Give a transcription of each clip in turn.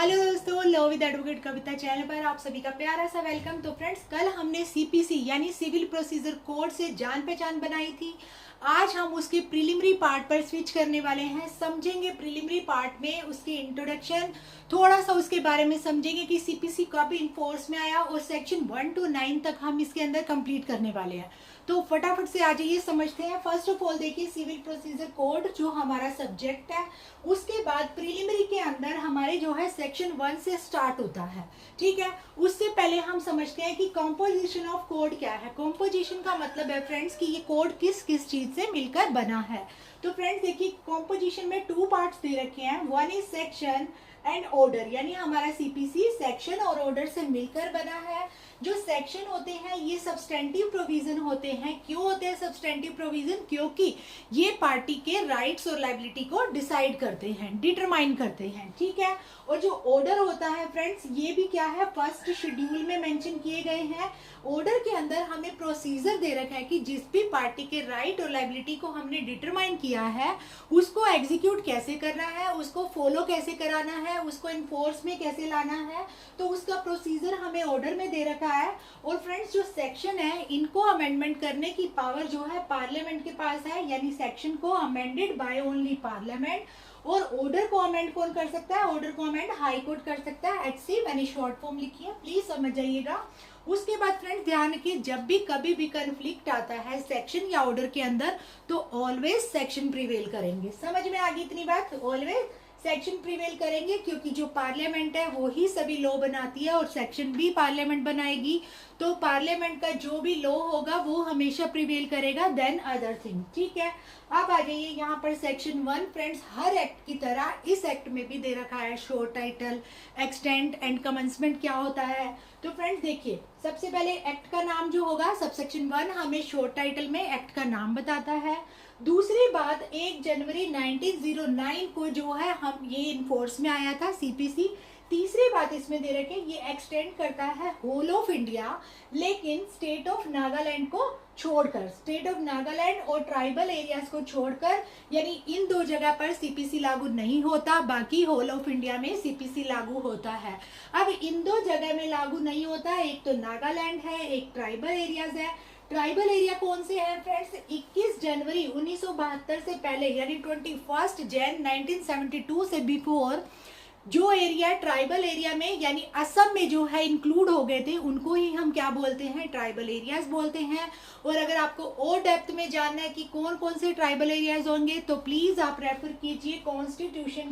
Hello दोस्तों, love with advocate Kavita channel पर आप सभी का प्यारा सा वेलकम। तो फ्रेंड्स, कल हमने सीपीसी यानी सिविल प्रोसीजर कोड से जान पहचान बनाई थी। आज हम उसके प्रीलिमिनरी पार्ट पर स्विच करने वाले हैं। समझेंगे प्रीलिमिनरी पार्ट में उसकी इंट्रोडक्शन, थोड़ा सा उसके बारे में समझेंगे कि सीपीसी कब इन्फोर्स में आया और सेक्शन 1 to 9 तक हम इसके अंदर कंप्लीट करने वाले हैं। तो फटाफट से आ जाइए, समझते हैं। फर्स्ट ऑफ ऑल देखिए, सिविल प्रोसीजर कोड जो हमारा सब्जेक्ट है, उसके बाद प्रीलिमिनरी के अंदर हमारे जो है सेक्शन 1 से स्टार्ट होता है। ठीक है, उससे पहले हम समझते हैं कि कॉम्पोजिशन ऑफ कोड क्या है। कॉम्पोजिशन का मतलब है फ्रेंड्स कि ये कोड किस किस चीज से मिलकर बना है। तो फ्रेंड्स देखिए, कॉम्पोजिशन में 2 पार्ट्स दे रखे हैं। One is section and order, यानी हमारा सीपीसी सेक्शन और ऑर्डर से मिलकर बना है। जो सेक्शन होते हैं ये सब्सटेंटिव प्रोविजन होते हैं। क्यों होते हैं सब्सटेंटिव प्रोविजन? क्योंकि ये पार्टी के राइट्स और लायबिलिटी को डिसाइड करते हैं, डिटरमाइन करते हैं। ठीक है, और जो ऑर्डर होता है फ्रेंड्स, ये भी क्या है, फर्स्ट शेड्यूल में मेंशन किए गए हैं। ऑर्डर के अंदर हमें प्रोसीजर दे रखा है कि जिस भी पार्टी के राइट और लायबिलिटी को हमने डिटरमाइन किया है उसको एग्जीक्यूट कैसे करना है, उसको फॉलो कैसे कराना है, उसको इन्फोर्स में कैसे लाना है। तो उसका प्रोसीजर हमें ऑर्डर में दे रखा है। और फ्रेंड्स, जो सेक्शन है इनको अमेंडमेंट करने की पावर जो है पार्लियामेंट के पास है, यानी सेक्शन को अमेंडेड बाय ओनली पार्लियामेंट। और ऑर्डर को अमेंड कौन कर सकता है? ऑर्डर को अमेंड हाई कोर्ट कर सकता है। एचसी मैंने शॉर्ट फॉर्म लिखी है, प्लीज समझ जाइएगा। उसके बाद फ्रेंड्स ध्यान रखिए, जब भी कभी भी कंफ्लिक्ट आता है सेक्शन या ऑर्डर के अंदर तो ऑलवेज सेक्शन प्रिवेल करेंगे। समझ में आ गई इतनी बात? ऑलवेज सेक्शन प्रिवेल करेंगे, क्योंकि जो पार्लियामेंट है वो ही सभी लॉ बनाती है और सेक्शन भी पार्लियामेंट बनाएगी। तो पार्लियामेंट का जो भी लॉ होगा वो हमेशा प्रिवेल करेगा देन अदर थिंग। ठीक है, अब आ जाइए यहाँ पर सेक्शन 1। फ्रेंड्स, हर एक्ट की तरह इस एक्ट में भी दे रखा है short title, extent and commencement क्या होता है। तो फ्रेंड्स देखिए, सबसे पहले एक्ट का नाम जो होगा, सबसेक्शन 1 हमें शोर्ट टाइटल में एक्ट का नाम बताता है। दूसरी बात, 1 जनवरी 1909 को जो है हम ये इन्फोर्स में आया था सीपीसी। तीसरी बात इसमें दे रखे, ये एक्सटेंड करता है होल ऑफ इंडिया, लेकिन स्टेट ऑफ नागालैंड को छोड़कर, स्टेट ऑफ नागालैंड और ट्राइबल एरियाज को छोड़कर, यानी इन 2 जगह पर सीपीसी लागू नहीं होता, बाकी होल ऑफ इंडिया में सीपीसी लागू होता है। अब इन 2 जगह में लागू नहीं होता, एक तो नागालैंड है, एक ट्राइबल एरियाज है। ट्राइबल एरिया कौन से हैं फ्रेंड्स? 21 जनवरी 1972 से पहले, यानी 21 जैन 1972 से बिफोर जो एरिया ट्राइबल एरिया में यानी असम में जो है इंक्लूड हो गए थे, उनको ही हम क्या बोलते हैं? ट्राइबल एरियाज बोलते हैं। और अगर आपको और डेप्थ में जानना है कि कौन कौन से ट्राइबल एरियाज होंगे तो प्लीज आप रेफर कीजिए कॉन्स्टिट्यूशन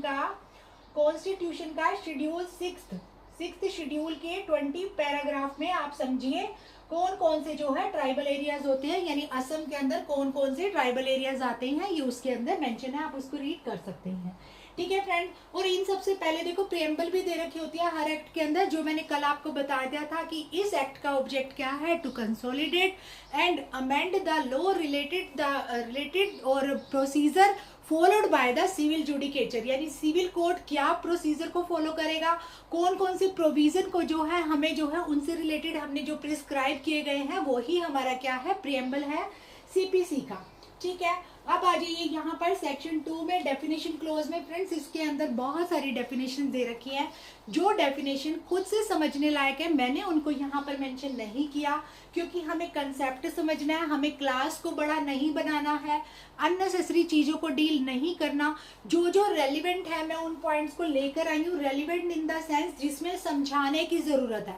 का शेड्यूल 6th शेड्यूल के 20 पैराग्राफ में। आप समझिए कौन कौन से जो है ट्राइबल एरियाज होते हैं, यानी असम के अंदर कौन कौन से ट्राइबल एरियाज आते हैं, ये उसके अंदर मेंशन है, आप उसको रीड कर सकते हैं। ठीक है फ्रेंड, और इन सबसे पहले देखो प्रियम्बल भी दे रखी होती है हर एक्ट के अंदर, जो मैंने कल आपको बता दिया था कि इस एक्ट का ऑब्जेक्ट क्या है, to consolidate and amend the law related और procedure followed by the civil judicature, यानी सिविल कोर्ट क्या प्रोसीजर को फॉलो करेगा, कौन कौन से प्रोविजन को जो है हमें जो है उनसे रिलेटेड हमने जो प्रिस्क्राइब किए गए हैं वो ही हमारा क्या है, प्रियम्बल है सीपीसी का। ठीक है, अब आ जाइए यहाँ पर सेक्शन 2 में डेफिनेशन क्लोज में। फ्रेंड्स, इसके अंदर बहुत सारी डेफिनेशन दे रखी हैं। जो डेफिनेशन खुद से समझने लायक है मैंने उनको यहाँ पर मेंशन नहीं किया, क्योंकि हमें कंसेप्ट समझना है, हमें क्लास को बड़ा नहीं बनाना है, अननेसेसरी चीज़ों को डील नहीं करना। जो जो रेलिवेंट है मैं उन पॉइंट्स को लेकर आई हूँ। रेलिवेंट इन द सेंस जिसमें समझाने की ज़रूरत है,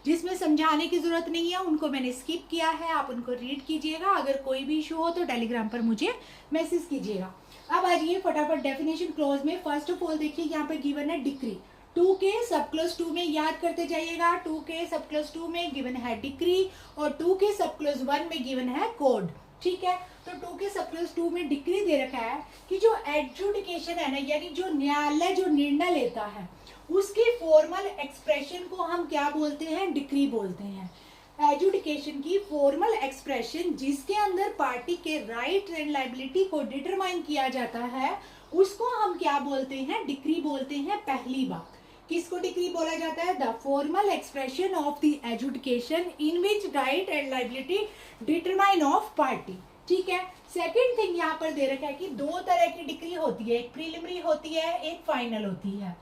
जिसमें समझाने की जरूरत नहीं है उनको मैंने स्किप किया है, आप उनको रीड कीजिएगा। अगर कोई भी इशू हो तो टेलीग्राम पर मुझे मैसेज कीजिएगा। अब आ जाइए फटाफट डेफिनेशन क्लोज में। फर्स्ट ऑफ ऑल देखिए, यहाँ पे गिवन है डिक्री। 2 के सब क्लोज 2 में याद करते जाइएगा, 2 के सब क्लोज 2 में गिवन है डिक्री और 2 के सब क्लोज 1 में गिवन है कोड। ठीक है, तो 2 के सब क्लोज 2 में डिक्री दे रखा है कि जो एडजुडिकेशन है ना, यानी जो न्यायालय जो निर्णय लेता है उसकी फॉर्मल एक्सप्रेशन को हम क्या बोलते हैं? डिक्री बोलते हैं। एजुडिकेशन की फॉर्मल एक्सप्रेशन जिसके अंदर पार्टी के राइट एंड लायबिलिटी को डिटरमाइन किया जाता है उसको हम क्या बोलते हैं? डिक्री बोलते हैं। पहली बात, किसको डिक्री बोला जाता है? The formal expression of the adjudication in which right and liability determine of party. ठीक है, सेकेंड थिंग यहाँ पर दे रखा है कि 2 तरह की डिक्री होती है, एक प्रीलिमिनरी होती है, एक फाइनल होती है।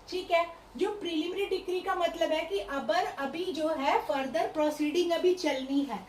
ठीक है। जो प्रीलिमिनरी डिक्री का मतलब है कि अभी जो है फर्दर प्रोसीडिंग अभी चलनी है,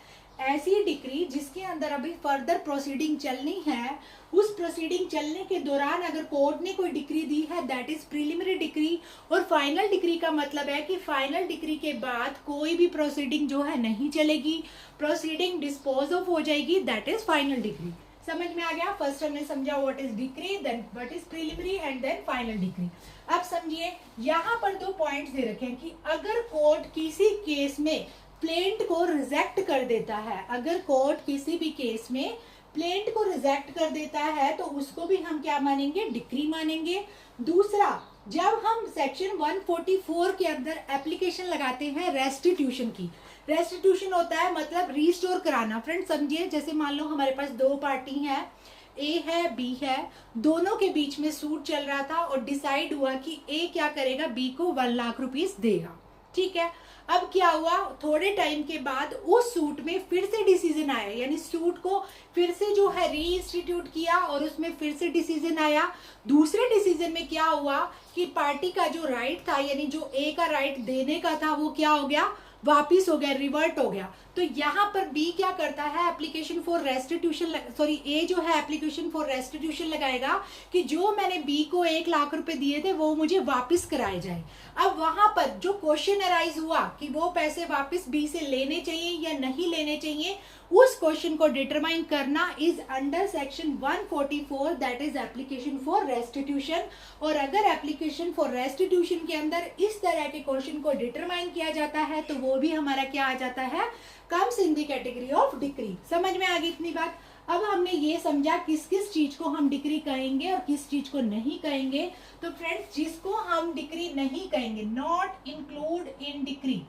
ऐसी डिक्री जिसके अंदर अभी फर्दर प्रोसीडिंग चलनी है, उस प्रोसीडिंग चलने के दौरान अगर कोर्ट ने कोई डिक्री दी है, दैट इज प्रीलिमिनरी डिक्री। और फाइनल डिक्री का मतलब है कि फाइनल डिक्री के बाद कोई भी प्रोसीडिंग जो है नहीं चलेगी, प्रोसीडिंग डिस्पोज ऑफ हो जाएगी, दैट इज फाइनल डिक्री। समझ में आ गया? फर्स्ट हमने समझा what is decree, then what is preliminary and then final decree. अब समझिए, यहाँ पर दो पॉइंट्स दे रखे हैं कि अगर कोर्ट किसी केस में प्लेंट को रिजेक्ट कर देता है, अगर कोर्ट किसी भी केस में प्लेंट को रिजेक्ट कर देता है तो उसको भी हम क्या मानेंगे? डिक्री मानेंगे। दूसरा, जब हम सेक्शन 144 के अंदर एप्लीकेशन लगाते हैं रेस्टिट्यूशन की, रेस्टिट्यूशन होता है मतलब रिस्टोर कराना। फ्रेंड्स समझिए, जैसे मान लो हमारे पास दो पार्टी हैं, ए है बी है, दोनों के बीच में सूट चल रहा था और डिसाइड हुआ कि ए क्या करेगा? बी को 1 लाख रुपीस देगा। ठीक है। अब क्या हुआ? थोड़े टाइम के बाद उस सूट में फिर से डिसीजन आया, यानी सूट को फिर से जो है री इंस्टीट्यूट किया और उसमें फिर से डिसीजन आया। दूसरे डिसीजन में क्या हुआ कि पार्टी का जो राइट था, यानी जो ए का राइट देने का था, वो क्या हो गया? वापिस हो गया, रिवर्ट हो गया। तो यहाँ पर बी क्या करता है? एप्लीकेशन फॉर रेस्टिट्यूशन, सॉरी ए जो है एप्लीकेशन फॉर रेस्टिट्यूशन लगाएगा कि जो मैंने बी को 1 लाख रुपए दिए थे वो मुझे वापस कराए जाए। अब वहां पर जो क्वेश्चन अराइज हुआ कि वो पैसे वापस बी से लेने चाहिए या नहीं लेने चाहिए, उस क्वेश्चन को डिटरमाइन करना is under section 144, that is application for restitution. और अगर एप्लीकेशन फॉर रेस्टिट्यूशन के अंदर इस तरह के क्वेश्चन को डिटरमाइन किया जाता है तो वो भी हमारा क्या आ जाता है? Comes in the category of decree. समझ में आ गई इतनी बात? अब हमने ये समझा किस किस चीज को हम डिक्री कहेंगे और किस चीज को नहीं कहेंगे। तो फ्रेंड्स, जिसको हम डिक्री नहीं कहेंगे, not include in decree,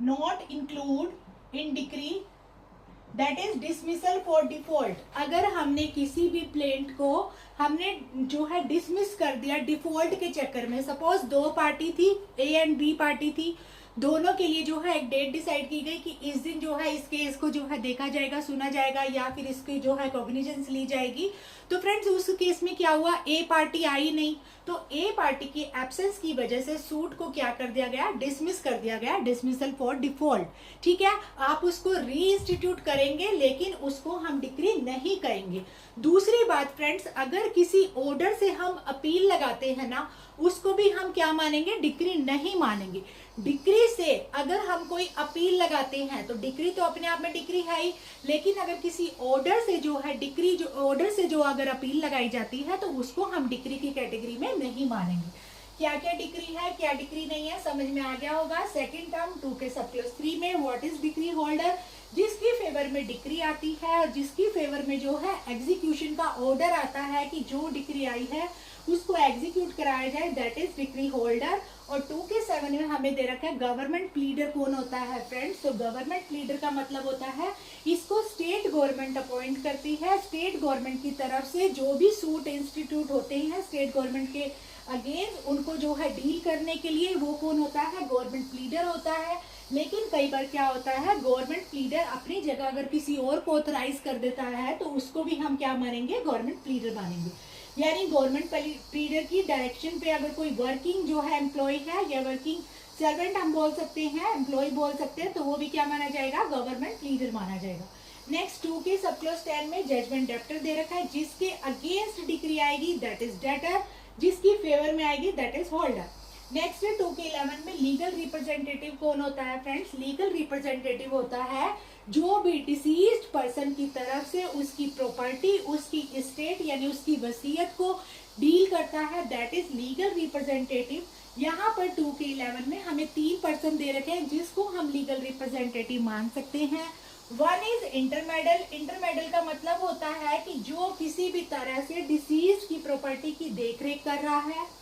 not include in decree, that is dismissal for default. अगर हमने किसी भी प्लेंट को हमने जो है डिसमिस कर दिया डिफॉल्ट के चक्कर में, सपोज दो पार्टी थी, ए एंड बी पार्टी थी, दोनों के लिए जो है एक डेट डिसाइड की गई कि इस दिन जो है इस केस को जो है देखा जाएगा, सुना जाएगा या फिर इसकी जो है कॉग्निजेंस ली जाएगी। तो फ्रेंड्स, उस केस में क्या हुआ? ए पार्टी आई नहीं, तो ए पार्टी की एब्सेंस की वजह से सूट को क्या कर दिया गया? डिसमिस कर दिया गया, डिसमिसल फॉर डिफॉल्ट। ठीक है। आप उसको री इंस्टीट्यूट करेंगे लेकिन उसको हम डिक्री नहीं कहेंगे। दूसरी बात फ्रेंड्स, अगर किसी ऑर्डर से हम अपील लगाते हैं ना, उसको भी हम क्या मानेंगे? डिक्री नहीं मानेंगे। डिक्री से अगर हम कोई अपील लगाते हैं तो डिक्री तो अपने आप में डिक्री है ही, लेकिन अगर किसी ऑर्डर से जो है डिक्री, जो ऑर्डर से जो अगर अपील लगाई जाती है तो उसको हम डिक्री की कैटेगरी में नहीं मानेंगे। क्या क्या डिक्री है, क्या डिक्री नहीं है, समझ में आ गया होगा। सेकंड टर्म 2 के सब क्लॉज 3 में व्हाट इज डिक्री होल्डर? जिसकी फेवर में डिक्री आती है और जिसकी फेवर में जो है एग्जीक्यूशन का ऑर्डर आता है कि जो डिक्री आई है उसको एग्जीक्यूट कराया जाए, दैट इज डिक्री होल्डर। और 2 के 7 में हमें दे रखा है गवर्नमेंट प्लीडर कौन होता है फ्रेंड्स? तो गवर्नमेंट प्लीडर का मतलब होता है इसको स्टेट गवर्नमेंट अपॉइंट करती है। स्टेट गवर्नमेंट की तरफ से जो भी सूट इंस्टीट्यूट होते हैं स्टेट गवर्नमेंट के अगेंस्ट, उनको जो है डील करने के लिए वो कौन होता है? गवर्नमेंट प्लीडर होता है। लेकिन कई बार क्या होता है, गवर्नमेंट प्लीडर अपनी जगह अगर किसी और को ऑथराइज कर देता है तो उसको भी हम क्या मानेंगे? गवर्नमेंट प्लीडर मानेंगे। यानी गवर्नमेंट प्लीडर की डायरेक्शन पे अगर कोई वर्किंग जो है एम्प्लॉय है या वर्किंग सर्वेंट हम बोल सकते हैं, एम्प्लॉय बोल सकते हैं, तो वो भी क्या माना जाएगा? गवर्नमेंट प्लीडर माना जाएगा। नेक्स्ट 2 के सब क्लॉज 10 में जजमेंट डेप्टर दे रखा है, जिसके अगेंस्ट डिक्री आएगी दैट इज डेटर, जिसकी फेवर में आएगी दैट इज होल्डर। नेक्स्ट 2 के 11 में लीगल रिप्रेजेंटेटिव कौन होता है फ्रेंड्स? लीगल रिप्रेजेंटेटिव होता है जो भी डिसीज्ड पर्सन की तरफ से उसकी प्रॉपर्टी, उसकी एस्टेट यानी उसकी वसीयत को डील करता है, दैट इज लीगल रिप्रेजेंटेटिव। यहाँ पर 2 के 11 में हमें 3 पर्सन दे रखे हैं जिसको हम लीगल रिप्रेजेंटेटिव मान सकते हैं। 1 इज इंटरमेडल। इंटरमेडल का मतलब होता है कि जो किसी भी तरह से डिसीज की प्रॉपर्टी की देखरेख कर रहा है।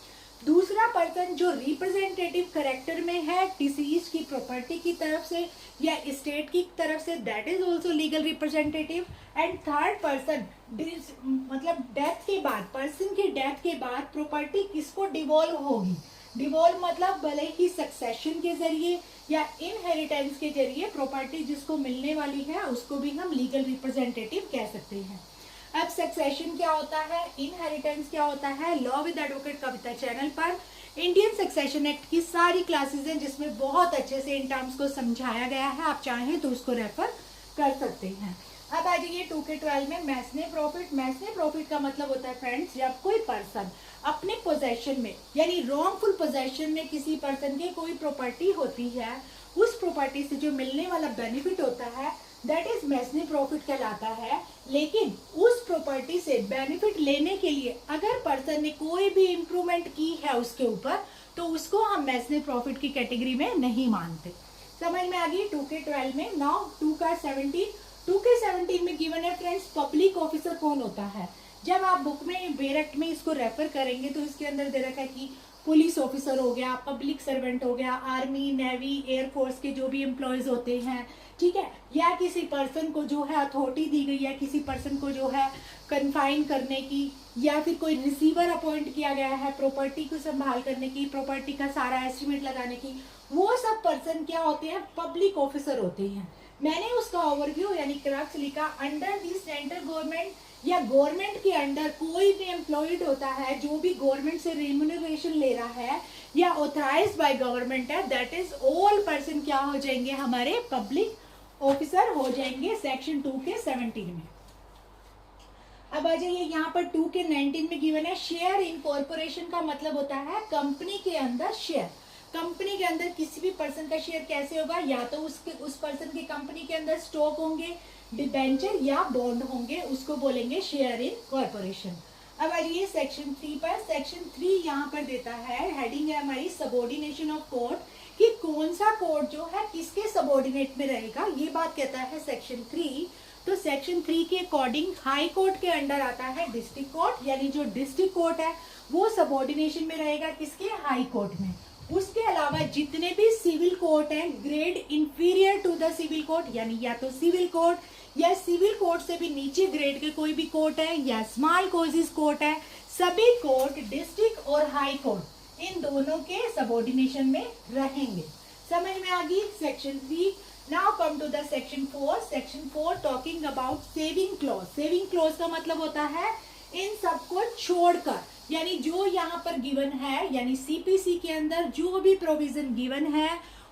दूसरा पर्सन जो रिप्रेजेंटेटिव करेक्टर में है डिसीज की प्रॉपर्टी की तरफ से या स्टेट की तरफ से, that is also legal representative. And third person मतलब डेथ के बाद, पर्सन की डेथ के बाद प्रॉपर्टी किसको डिवॉल्व होगी? डिवॉल्व मतलब भले ही सक्सेशन के जरिए या इनहेरिटेंस के जरिए प्रॉपर्टी जिसको मिलने वाली है उसको भी हम लीगल रिप्रेजेंटेटिव कह सकते हैं। अब सक्सेशन क्या होता है, इनहेरिटेंस क्या होता है, law with advocate Kavita channel पर इंडियन सक्सेशन एक्ट की सारी क्लासेस हैं जिसमें बहुत अच्छे से इन टर्म्स को समझाया गया है, आप चाहें तो उसको रेफर कर सकते हैं। अब आ जाइए 2K12 में मैसने प्रॉफिट। मैसने प्रॉफिट का मतलब होता है फ्रेंड्स, जब कोई पर्सन अपने पोजेशन में यानी रॉन्गफुल पोजेशन में किसी पर्सन की कोई प्रॉपर्टी होती है, उस प्रॉपर्टी से जो मिलने वाला बेनिफिट होता है दैट इज मैसने प्रॉफिट कहलाता है। लेकिन उस प्रॉपर्टी से बेनिफिट लेने के लिए अगर पर्सन ने कोई भी इंप्रूवमेंट की है उसके ऊपर, तो उसको हम मैसने प्रॉफिट की कैटेगरी में नहीं मानते। समझ में आ गई 2K12 में। नाउ 2K17 में गिवन है फ्रेंड्स पब्लिक ऑफिसर कौन होता है। जब आप बुक में डायरेक्ट में इसको रेफर करेंगे तो इसके अंदर दे रखा है कि पुलिस ऑफिसर हो गया, पब्लिक सर्वेंट हो गया, आर्मी, नेवी, एयरफोर्स के जो भी एम्प्लॉयज होते हैं, ठीक है, या किसी पर्सन को जो है अथॉरिटी दी गई है किसी पर्सन को जो है कन्फाइन करने की, या फिर कोई रिसीवर अपॉइंट किया गया है प्रॉपर्टी को संभाल करने की, प्रॉपर्टी का सारा एस्टिमेट लगाने की, वो सब पर्सन क्या होते हैं, पब्लिक ऑफिसर होते हैं। मैंने उसका ओवरव्यू यानी क्रक्स लिखा, अंडर दी सेंट्रल गवर्नमेंट या गवर्नमेंट के अंडर कोई भी एम्प्लॉयड होता है जो भी गवर्नमेंट से रेम्यूनरेशन ले रहा है या ऑथराइज्ड बाय गवर्नमेंट है, दैट इज ऑल पर्सन क्या हो जाएंगे, हमारे पब्लिक ऑफिसर हो जाएंगे सेक्शन 2K17 में। अब आ जाइए यहाँ पर 2K19 में गिवन है शेयर इन कॉर्पोरेशन का मतलब होता है कंपनी के अंदर शेयर। कंपनी के अंदर किसी भी पर्सन का शेयर कैसे होगा, या तो उस पर्सन की कंपनी के अंदर स्टॉक होंगे, डिबेंचर या बॉन्ड होंगे, उसको बोलेंगे शेयर इन कॉर्पोरेशन। अब आ जाइए सेक्शन 3 पर। सेक्शन 3 यहाँ पर देता है, हेडिंग है हमारी सबऑर्डिनेशन ऑफ कोर्ट, कि कौन सा कोर्ट जो है किसके सबऑर्डिनेट में रहेगा, ये बात कहता है सेक्शन 3। तो सेक्शन 3 के अकॉर्डिंग हाई कोर्ट के अंडर आता है डिस्ट्रिक्ट कोर्ट, यानी जो डिस्ट्रिक्ट कोर्ट है वो सबऑर्डिनेशन में रहेगा किसके, हाई कोर्ट में। उसके अलावा जितने भी सिविल कोर्ट हैं grade inferior to the civil court, यानी या तो सिविल कोर्ट या सिविल कोर्ट से भी नीचे ग्रेड के कोई भी कोर्ट है या स्मॉल कोर्सेज कोर्ट है, सभी कोर्ट डिस्ट्रिक्ट और हाई कोर्ट इन दोनों के सबऑर्डिनेशन में रहेंगे। समझ में आ गई section 3। Now come to the section 4। Section 4 talking about saving clause. Saving clause का मतलब होता है इन सबको छोड़कर, यानी जो यहाँ पर गिवन है यानी सीपीसी के अंदर जो भी प्रोविजन गिवन है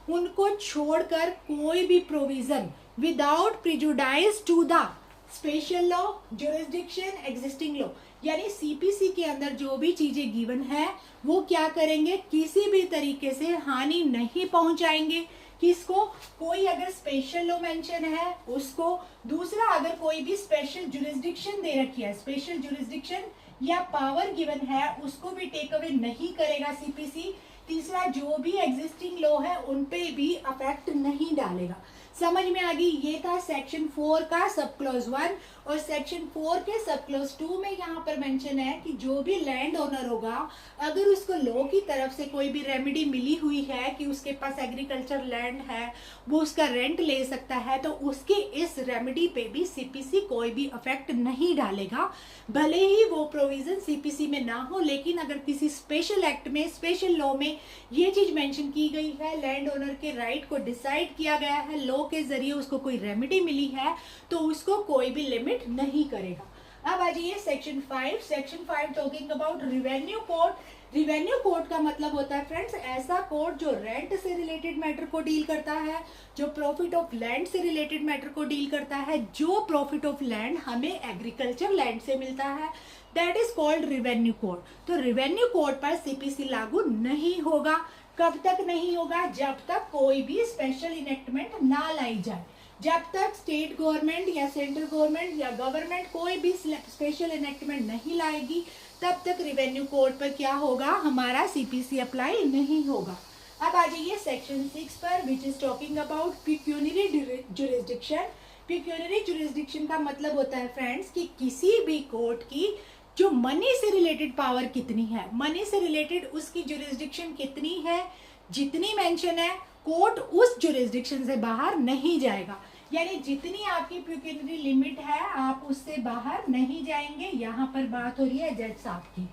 उनको छोड़कर कोई भी provision without prejudice to the special law, jurisdiction, existing law, यानी सीपीसी के अंदर जो भी चीजें गिवन है वो क्या करेंगे, किसी भी तरीके से हानि नहीं पहुंचाएंगे। किसको, कोई अगर स्पेशल लॉ मेंशन है उसको, दूसरा अगर कोई भी स्पेशल ज्यूरिसडिक्शन दे रखी है, स्पेशल ज्यूरिसडिक्शन या पावर गिवन है उसको भी टेक अवे नहीं करेगा सीपीसी। तीसरा जो भी एग्जिस्टिंग लॉ है उन पे भी अफेक्ट नहीं डालेगा। समझ में आ गई, ये था सेक्शन 4 का सब क्लॉज 1। और सेक्शन 4 के सब क्लॉज 2 में यहाँ पर मेंशन है कि जो भी लैंड ओनर होगा अगर उसको लॉ की तरफ से कोई भी रेमेडी मिली हुई है कि उसके पास एग्रीकल्चर लैंड है वो उसका रेंट ले सकता है, तो उसके इस रेमेडी पे भी सीपीसी कोई भी अफेक्ट नहीं डालेगा, भले ही वो प्रोविजन सीपीसी में ना हो। लेकिन अगर किसी स्पेशल एक्ट में, स्पेशल लॉ में ये चीज मेंशन की गई है, लैंड ओनर के राइट को डिसाइड किया गया है, लॉ के जरिए उसको कोई रेमेडी मिली है, तो उसको कोई भी लिमिट नहीं करेगा। अब आ जाइए section 5। Section 5 talking about revenue court. Revenue court का मतलब होता है फ्रेंड्स ऐसा कोर्ट जो रेंट से रिलेटेड मैटर को डील करता है, जो प्रॉफिट ऑफ लैंड से रिलेटेड मैटर को डील करता है, जो प्रॉफिट ऑफ लैंड हमें एग्रीकल्चर लैंड से मिलता है, that is called revenue court. तो रिवेन्यू कोर्ट पर सीपीसी लागू नहीं होगा। कब तक नहीं होगा, जब तक कोई भी स्पेशल इनेक्टमेंट ना लाई जाए। जब तक स्टेट गवर्नमेंट या सेंट्रल गवर्नमेंट या गवर्नमेंट कोई भी स्पेशल इनेक्टमेंट नहीं लाएगी तब तक रिवेन्यू कोड पर क्या होगा, हमारा सीपीसी अप्लाई नहीं होगा। अब आ जाइए सेक्शन 6 पर, which is talking about pecuniary jurisdiction. Pecuniary jurisdiction का मतलब होता है फ्रेंड्स कि किसी भी कोर्ट की जो मनी से रिलेटेड पावर कितनी है, मनी से रिलेटेड उसकी ज्यूरिसडिक्शन कितनी है, जितनी मेंशन है कोर्ट उस ज्यूरिसडिक्शन से बाहर नहीं जाएगा। यानी जितनी आपकी पिक्यूनरी लिमिट है आप उससे बाहर नहीं जाएंगे। यहाँ पर बात हो रही है जज साहब की।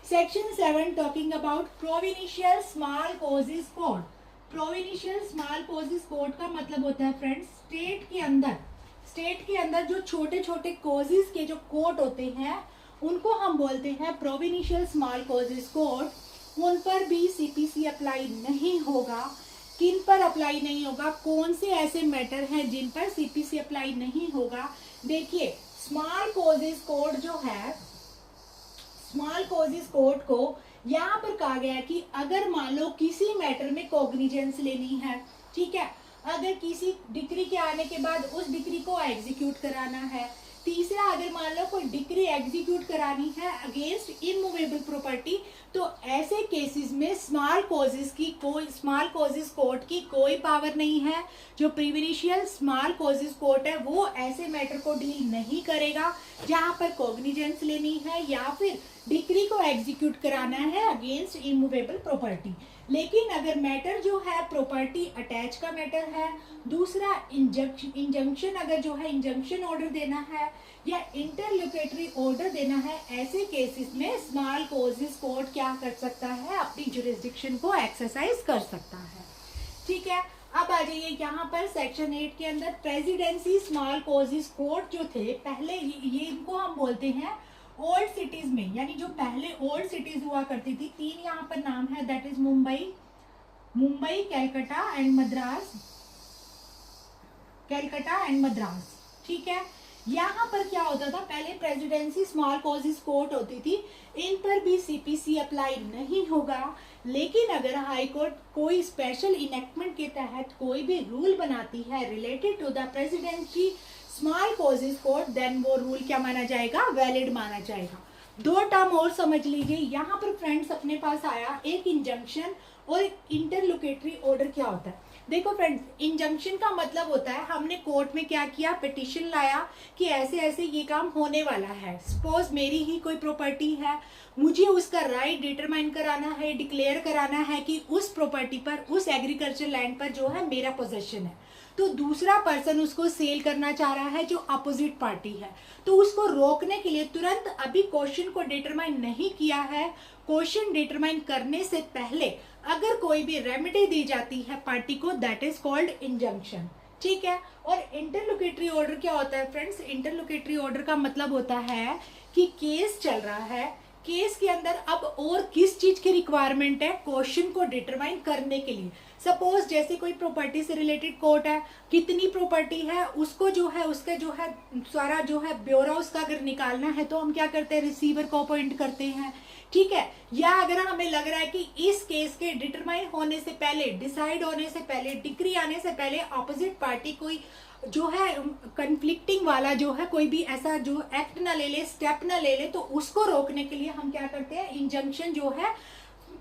Section 7 talking about provincial small causes code. Provincial small causes code का मतलब होता है फ्रेंड्स स्टेट के अंदर स्टेट के अंदर जो छोटे छोटे कॉजेज के जो कोर्ट होते हैं उनको हम बोलते हैं प्रोविंशियल स्मॉल कॉजेज कोर्ट। उन पर भी सीपीसी अप्लाई नहीं होगा। किन पर अप्लाई नहीं होगा, कौन से ऐसे मैटर हैं जिन पर सीपीसी अप्लाई नहीं होगा? देखिए, स्मॉल कॉजेज कोर्ट जो है, स्मॉल कॉजेज कोर्ट को यहाँ पर कहा गया है कि अगर मान लो किसी मैटर में कॉग्निजेंस लेनी है, ठीक है, अगर किसी डिक्री के आने के बाद उस डिक्री को एग्जीक्यूट कराना है। तीसरा, अगर मान लो कोई डिक्री एग्जीक्यूट करानी है अगेंस्ट इमूवेबल प्रॉपर्टी, तो ऐसे केसेस में स्मॉल कॉजेज कोर्ट की कोई पावर नहीं है। जो प्रिविलेजियल स्मॉल कॉजेज कोर्ट है वो ऐसे मैटर को डील नहीं करेगा जहां पर कॉग्निजेंस लेनी है या फिर डिक्री को एग्जीक्यूट कराना है अगेंस्ट इमूवेबल प्रॉपर्टी। लेकिन अगर मैटर जो है प्रॉपर्टी अटैच का मैटर है, दूसरा इंजंक्शन अगर जो है इंजंक्शन ऑर्डर देना है या इंटरलोकेटरी ऑर्डर देना है, ऐसे केसेस में स्मॉल कॉजेज कोर्ट क्या कर सकता है, अपनी जुरिस्डिक्शन को एक्सरसाइज कर सकता है। ठीक है, अब आ जाइए यहाँ पर सेक्शन 8 के अंदर प्रेसिडेंसी स्मॉल कॉजेज कोर्ट जो थे पहले, ये इनको हम बोलते हैं ओल्ड सिटीज में, यानी जो पहले ओल्ड सिटीज हुआ करती थी, 3 यहाँ पर नाम है, that is Mumbai, Calcutta and Madras, Calcutta and Madras. ठीक है, यहाँ पर क्या होता था, पहले प्रेसिडेंसी स्मॉल कॉजेज कोर्ट होती थी, इन पर भी सीपीसी अप्लाई नहीं होगा। लेकिन अगर हाई कोर्ट कोई स्पेशल इनेक्टमेंट के तहत कोई भी रूल बनाती है related to the presidency small causes court, then वो रूल क्या माना जाएगा, वैलिड माना जाएगा। 2 टर्म और समझ लीजिए। यहाँ पर फ्रेंड्स अपने पास आया एक इंजंक्शन और एक इंटरलोकेटरी ऑर्डर। क्या होता है, देखो फ्रेंड्स, इंजंक्शन का मतलब होता है हमने कोर्ट में क्या किया, पिटीशन लाया कि ऐसे ऐसे ये काम होने वाला है। सपोज मेरी ही कोई प्रॉपर्टी है, मुझे उसका राइट डिटरमाइन कराना है, डिक्लेयर कराना है कि उस प्रॉपर्टी पर, उस एग्रीकल्चर लैंड पर जो है मेरा पोजेशन है। तो दूसरा पर्सन उसको सेल करना चाह रहा है जो अपोजिट पार्टी है, तो उसको रोकने के लिए तुरंत अभी क्वेश्चन को डिटरमाइन नहीं किया है, क्वेश्चन डिटरमाइन करने से पहले अगर कोई भी रेमेडी दी जाती है पार्टी को, दैट इज कॉल्ड इंजंक्शन। ठीक है, और इंटरलोकेटरी ऑर्डर क्या होता है फ्रेंड्स, इंटरलोकेटरी ऑर्डर का मतलब होता है कि केस चल रहा है, केस के अंदर अब और किस चीज की रिक्वायरमेंट है, क्वेश्चन को डिटरमाइन करने के लिए। सपोज जैसे कोई प्रॉपर्टी से रिलेटेड कोर्ट है, कितनी प्रॉपर्टी है उसको जो है, उसका जो है सारा जो है ब्यौरा उसका अगर निकालना है, तो हम क्या करते हैं, रिसीवर को अपॉइंट करते हैं। ठीक है, या अगर हमें लग रहा है कि इस केस के डिटरमाइन होने से पहले, डिसाइड होने से पहले, डिक्री आने से पहले अपोजिट पार्टी कोई जो है कन्फ्लिक्टिंग वाला जो है कोई भी ऐसा जो एक्ट ना ले ले, स्टेप ना ले ले, तो उसको रोकने के लिए हम क्या करते हैं, इंजंक्शन जो है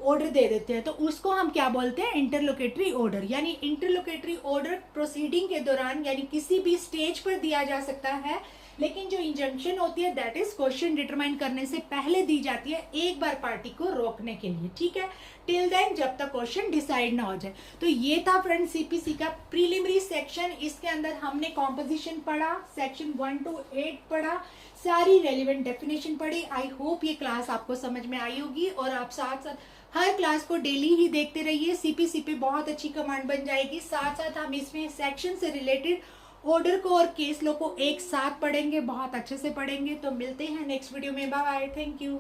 ऑर्डर दे देते हैं। तो उसको हम क्या बोलते हैं, इंटरलोकेटरी ऑर्डर। यानी इंटरलोकेटरी ऑर्डर प्रोसीडिंग के दौरान यानी किसी भी स्टेज पर दिया जा सकता है, लेकिन जो इंजंक्शन होती है दैट इज क्वेश्चन डिटरमाइन करने से पहले दी जाती है, एक बार पार्टी को रोकने के लिए। ठीक है, टिल देन जब तक क्वेश्चन डिसाइड ना हो जाए। तो ये था फ्रेंड सीपीसी का प्रीलिमिनरी सेक्शन। इसके अंदर हमने कॉम्पोजिशन पढ़ा, सेक्शन 1 to 8 पढ़ा, सारी रेलिवेंट डेफिनेशन पढ़ी। आई होप ये क्लास आपको समझ में आई होगी और आप साथ साथ हर क्लास को डेली ही देखते रहिए। सीपीसी पे बहुत अच्छी कमांड बन जाएगी। साथ साथ हम इसमें सेक्शन से रिलेटेड ऑर्डर को और केस लो को एक साथ पढ़ेंगे, बहुत अच्छे से पढ़ेंगे। तो मिलते हैं नेक्स्ट वीडियो में, बाय बाय, थैंक यू।